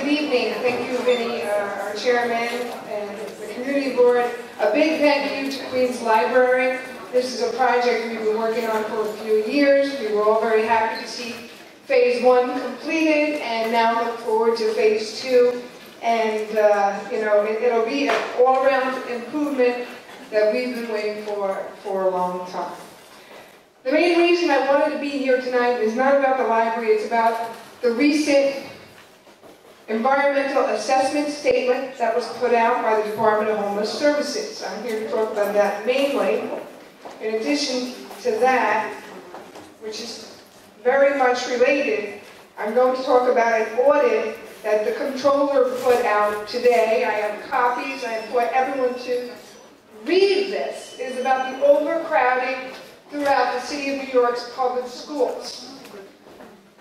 Good evening. Thank you, Vinny, our chairman, and the community board. A big thank you to Queens Library. This is a project we've been working on for a few years. We were all very happy to see phase 1 completed, and now look forward to phase 2. And it'll be an all-around improvement that we've been waiting for a long time. The main reason I wanted to be here tonight is not about the library, it's about the recent environmental assessment statement that was put out by the Department of Homeless Services. I'm here to talk about that mainly. In addition to that, which is very much related, I'm going to talk about an audit that the controller put out today. I have copies. I invite everyone to read this. It is about the overcrowding throughout the city of New York's public schools.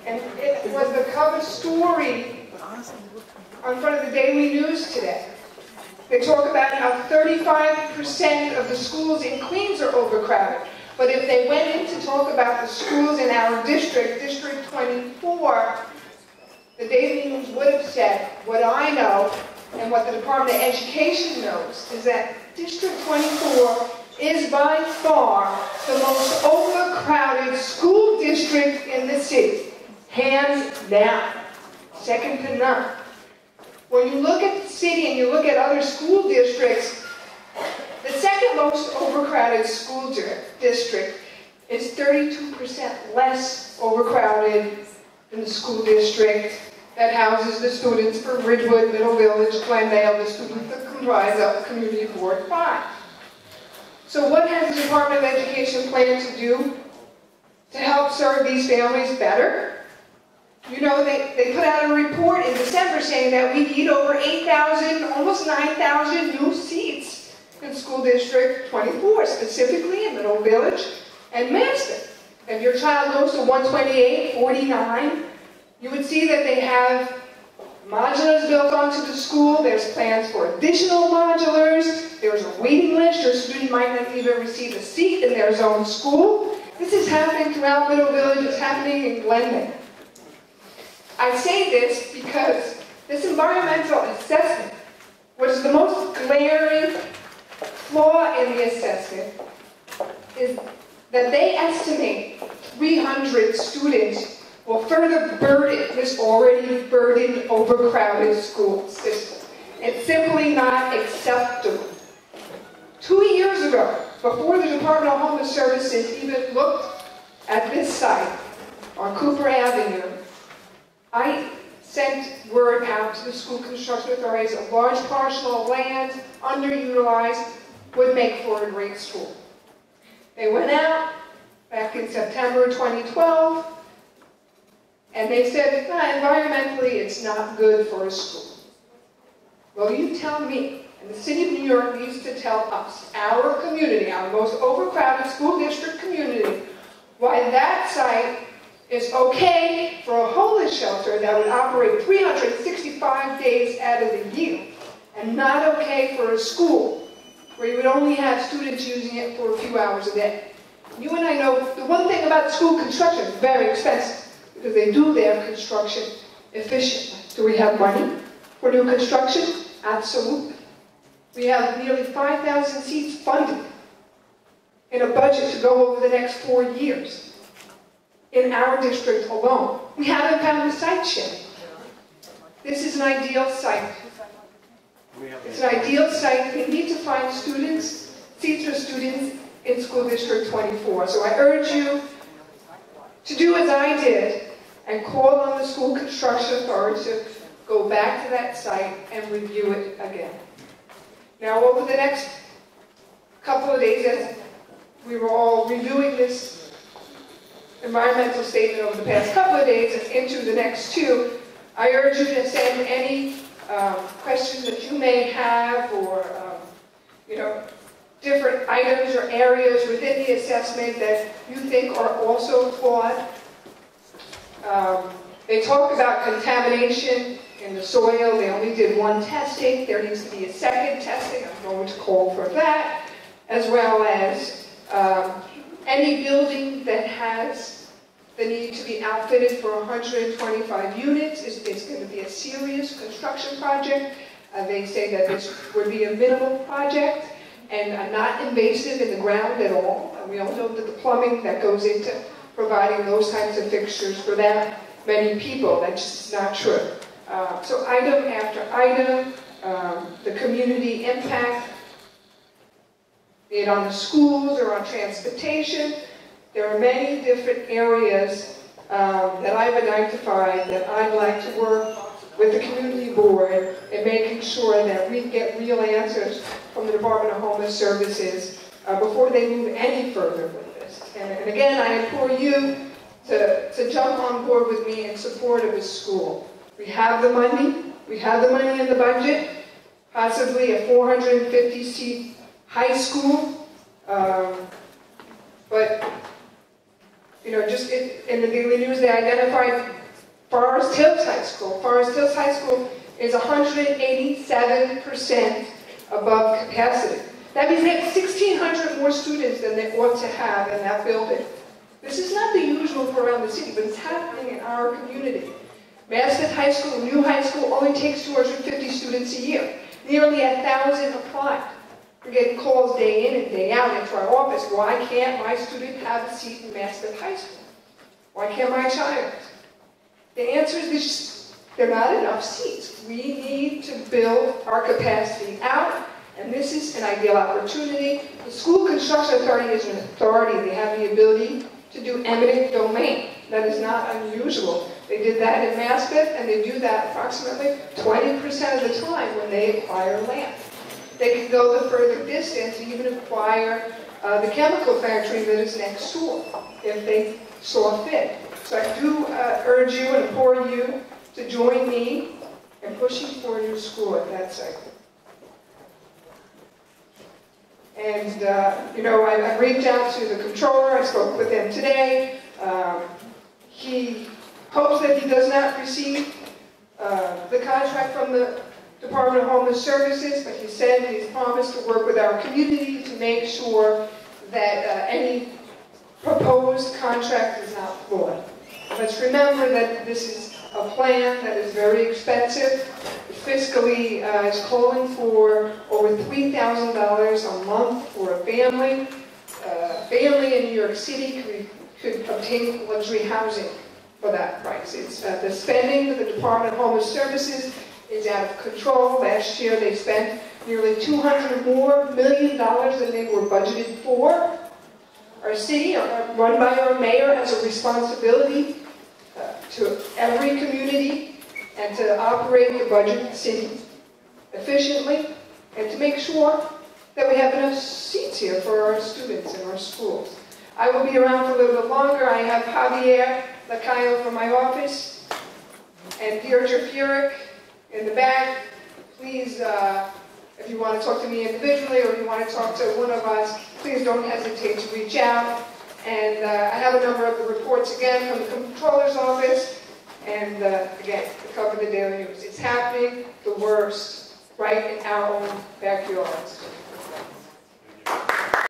And it was the cover story on front of the Daily News today. They talk about how 35% of the schools in Queens are overcrowded. But if they went in to talk about the schools in our district, District 24, the Daily News would have said, what I know and what the Department of Education knows is that District 24 is by far the most overcrowded school district in the city. Hands down. Second to none. When you look at the city and you look at other school districts, the second most overcrowded school district is 32% less overcrowded than the school district that houses the students from Ridgewood, Middle Village, Glendale, the students that comprise of Community Board 5. So what has the Department of Education planned to do to help serve these families better? You know, they put out a report in December saying that we need over 8,000, almost 9,000 new seats in School District 24, specifically in Middle Village and Manston. If your child goes to 128, 49, you would see that they have modulars built onto the school. There's plans for additional modulars. There's a waiting list. Your student might not even receive a seat in their zone school. This is happening throughout Middle Village. It's happening in Glendale. I say this because this environmental assessment was the most glaring flaw in the assessment is that they estimate 300 students will further burden this already burdened, overcrowded school system. It's simply not acceptable. 2 years ago, before the Department of Homeless Services even looked at this site on Cooper Avenue, I sent word out to the school construction authorities a large parcel of land, underutilized, would make for a great school. They went out back in September 2012, and they said, environmentally, it's not good for a school. Well, you tell me, and the city of New York needs to tell us, our community, our most overcrowded school district community, why that site is okay for a homeless shelter that would operate 365 days out of the year, and not okay for a school where you would only have students using it for a few hours a day. You and I know the one thing about school construction is very expensive, because they do their construction efficiently. Do we have money for new construction? Absolutely. We have nearly 5,000 seats funded in a budget to go over the next 4 years. In our district alone. We haven't found the site yet. This is an ideal site. It's an ideal site. We need to find seats for students in School District 24. So I urge you to do as I did and call on the school construction authority to go back to that site and review it again. Now, over the next couple of days, as we were all reviewing this environmental statement over the past couple of days and into the next 2, I urge you to send any questions that you may have or, different items or areas within the assessment that you think are also flawed. They talk about contamination in the soil. They only did 1 testing. There needs to be a second testing. I'm going to call for that, as well as any building that has the need to be outfitted for 125 units. It's going to be a serious construction project. They say that this would be a minimal project and not invasive in the ground at all. And we all know that the plumbing that goes into providing those kinds of fixtures for that many people, that's just not true. So item after item, the community impact, be it on the schools or on transportation, there are many different areas that I've identified that I'd like to work with the community board in making sure that we get real answers from the Department of Homeless Services before they move any further with this. And again, I implore you to jump on board with me in support of this school. We have the money. We have the money in the budget, possibly a 450-seat high school. But, you know, just in the Daily News, they identified Forest Hills High School. Forest Hills High School is 187% above capacity. That means they have 1,600 more students than they ought to have in that building. This is not the usual for around the city, but it's happening in our community. Maspeth High School, new high school, only takes 250 students a year. Nearly 1,000 applied. We're getting calls day in and day out into our office. Why can't my student have a seat in Maspeth High School? Why can't my child? The answer is there are not enough seats. We need to build our capacity out, and this is an ideal opportunity. The School Construction Authority is an authority. They have the ability to do eminent domain. That is not unusual. They did that in Maspeth, and they do that approximately 20% of the time when they acquire land. They can go the further distance and even acquire the chemical factory that is next door if they saw fit. So I do urge you and implore you to join me in pushing for a new school at that site. And, you know, I reached out to the controller. I spoke with him today. He hopes that he does not receive the contract from the Department of Homeless Services, but he said he's promised to work with our community to make sure that any proposed contract is not flawed. Let's remember that this is a plan that is very expensive. Fiscally, is calling for over $3,000 a month for a family. Family in New York City could obtain luxury housing for that price. It's, the spending of the Department of Homeless Services is out of control. Last year they spent nearly $200 million more than they were budgeted for. Our city, run by our mayor, has a responsibility to every community and to operate the budget city efficiently and to make sure that we have enough seats here for our students in our schools. I will be around for a little bit longer. I have Javier Lacayo from my office and Deirdre Furyk in the back. Please, if you want to talk to me individually or if you want to talk to one of us, please don't hesitate to reach out. And I have a number of the reports again from the Comptroller's office. And again, to cover the Daily News. It's happening the worst right in our own backyards.